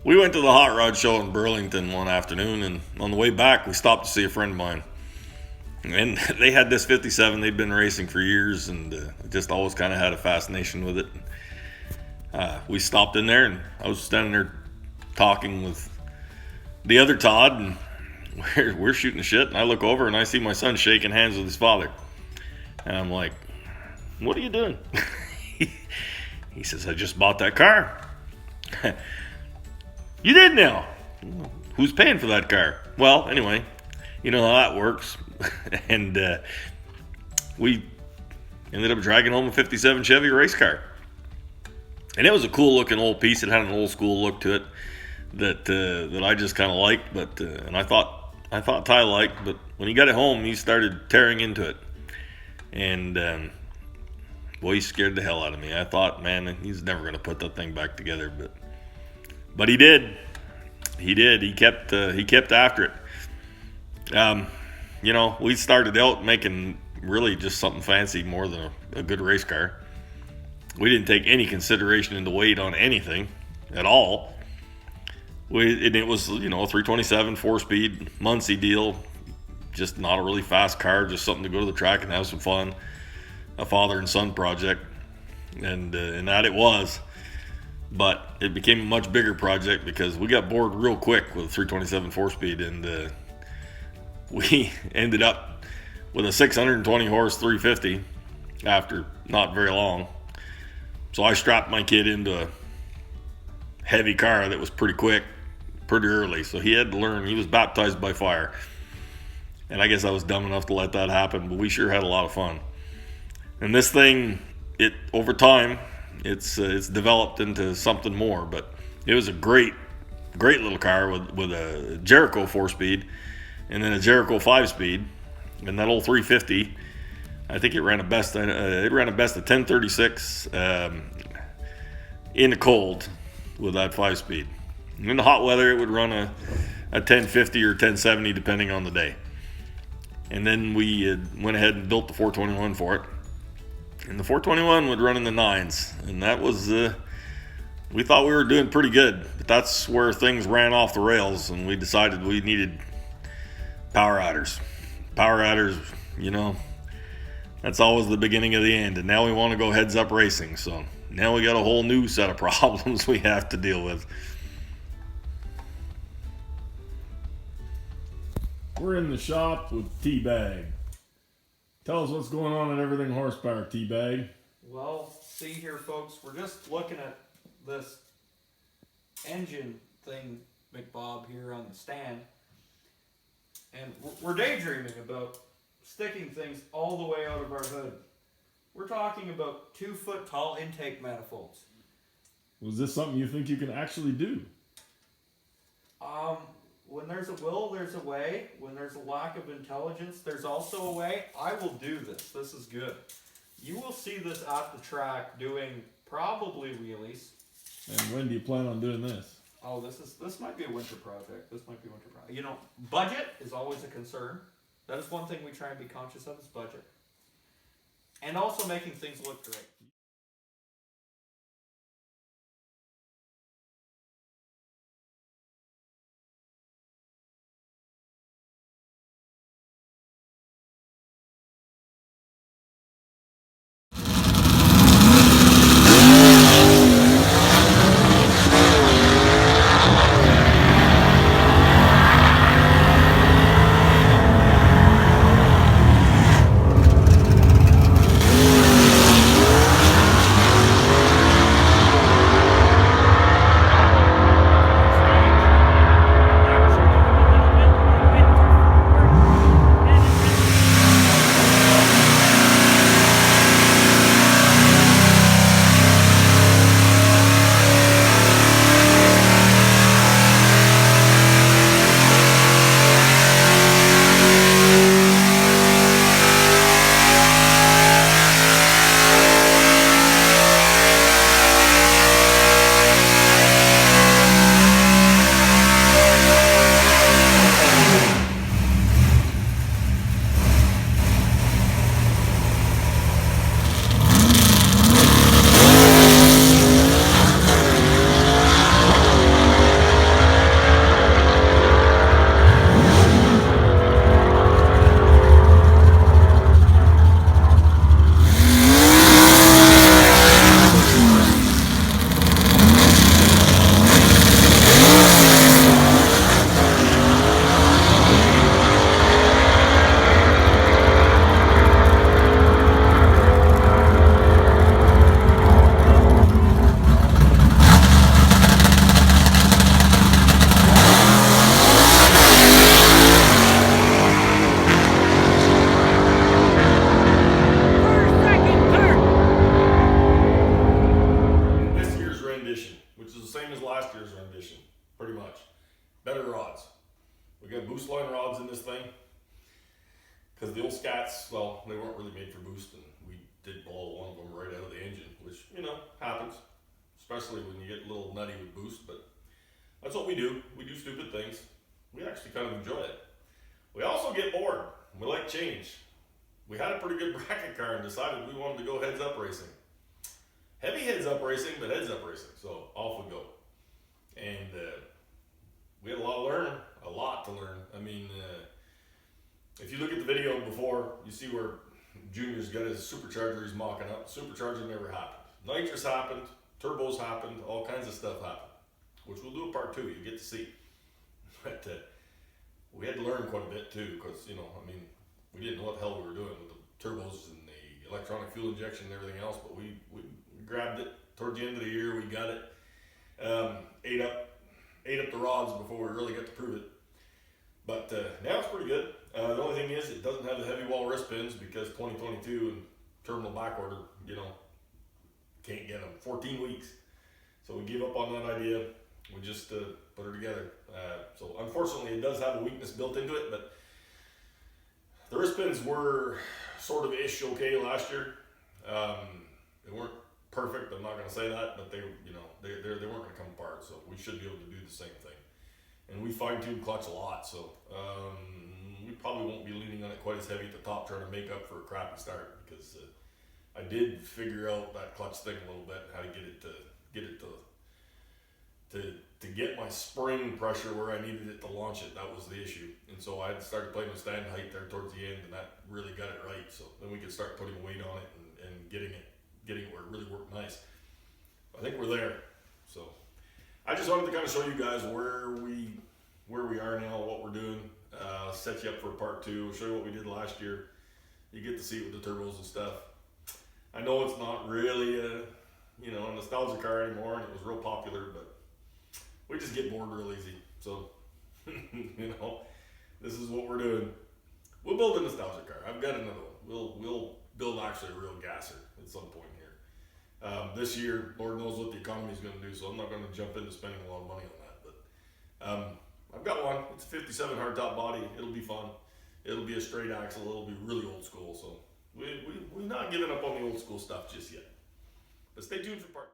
we went to the hot rod show in Burlington one afternoon, and on the way back, we stopped to see a friend of mine. And they had this 57. They'd been racing for years, and just always kind of had a fascination with it. We stopped in there, and I was standing there talking with the other Todd, and we're shooting the shit. And I look over, and I see my son shaking hands with his father. And I'm like, "What are you doing?" He says, "I just bought that car." You did now? Who's paying for that car? Well, anyway, you know how that works. And we ended up dragging home a 57 Chevy race car. And it was a cool looking old piece. It had an old school look to it that I just kind of liked, but and I thought Ty liked, but when he got it home, he started tearing into it. And boy, he scared the hell out of me. I thought, man, he's never going to put that thing back together, but he did. He did. He kept after it. You know, we started out making really just something fancy more than a good race car. We didn't take any consideration into weight on anything at all. It was, you know, a 327 4-speed Muncie deal, just not a really fast car, just something to go to the track and have some fun. A father and son project, and that it was. But it became a much bigger project because we got bored real quick with a 327 4-speed, and we ended up with a 620 horse 350 after not very long. So I strapped my kid into a heavy car that was pretty quick, pretty early. So he had to learn. He was baptized by fire. And I guess I was dumb enough to let that happen, but we sure had a lot of fun. And this thing, over time, it's developed into something more. But it was a great little car with a Jericho 4-speed and then a Jericho 5-speed, and that old 350. I think it ran a best. It ran a best of 1036 in the cold with that 5-speed. In the hot weather, it would run a 1050 or 1070 depending on the day. And then we went ahead and built the 421 for it. And the 421 would run in the 9s, and that was we thought we were doing pretty good, but that's where things ran off the rails, and we decided we needed power adders. Power adders, you know, that's always the beginning of the end, and now we want to go heads up racing, so now we got a whole new set of problems we have to deal with. We're in the shop with T-Bag. Tell us what's going on at Everything Horsepower, T-Bag. Well, see here, folks, we're just looking at this engine thing, McBob, here on the stand. And we're daydreaming about sticking things all the way out of our hood. We're talking about 2-foot tall intake manifolds. Was this something you think you can actually do? When there's a will, there's a way. When there's a lack of intelligence, there's also a way. I will do this. This is good. You will see this at the track doing probably wheelies. And when do you plan on doing this? Oh, this might be a winter project. You know, budget is always a concern. That is one thing we try and be conscious of, is budget. And also making things look great. scats, well, they weren't really made for boost, and we did blow one of them right out of the engine, which, you know, happens, especially when you get a little nutty with boost, but that's what we do. We do stupid things. We actually kind of enjoy it. We also get bored. We like change. We had a pretty good bracket car and decided we wanted to go heads up racing. Heavy heads up racing, but heads up racing. So off we go. And we had a lot to learn. I mean, if you look at the video before, you see where Junior's got his supercharger he's mocking up. Supercharger never happened. Nitrous happened, turbos happened, all kinds of stuff happened, which we'll do a part 2, you get to see. But we had to learn quite a bit too, because, you know, I mean, we didn't know what the hell we were doing with the turbos and the electronic fuel injection and everything else, but we grabbed it towards the end of the year. We got it, ate up the rods before we really got to prove it. But now it's pretty good. The only thing is, it doesn't have the heavy wall wrist pins because 2022 and terminal back order, you know, can't get them. 14 weeks. So we gave up on that idea. We just put her together. So unfortunately, it does have a weakness built into it, but the wrist pins were sort of ish okay last year. They weren't perfect. I'm not going to say that, but they weren't going to come apart. So we should be able to do the same thing. And we fine-tuned clutch a lot, so we probably won't be leaning on it quite as heavy at the top, trying to make up for a crappy start, because I did figure out that clutch thing a little bit, how to get my spring pressure where I needed it to launch it. That was the issue, and so I started playing with stand height there towards the end, and that really got it right. So then we could start putting weight on it and getting it where it really worked nice. I think we're there. So I just wanted to kind of show you guys where we are now, what we're doing. Set you up for part 2. Show you what we did last year. You get to see it with the turbos and stuff. I know it's not really a nostalgia car anymore, and it was real popular, but we just get bored real easy. So this is what we're doing. We'll build a nostalgia car. I've got another one. We'll build actually a real gasser at some point here. This year, Lord knows what the economy is going to do, so I'm not going to jump into spending a lot of money on that. But I've got one. It's a 57 hardtop body. It'll be fun. It'll be a straight axle. It'll be really old school. So we're not giving up on the old school stuff just yet. But stay tuned for part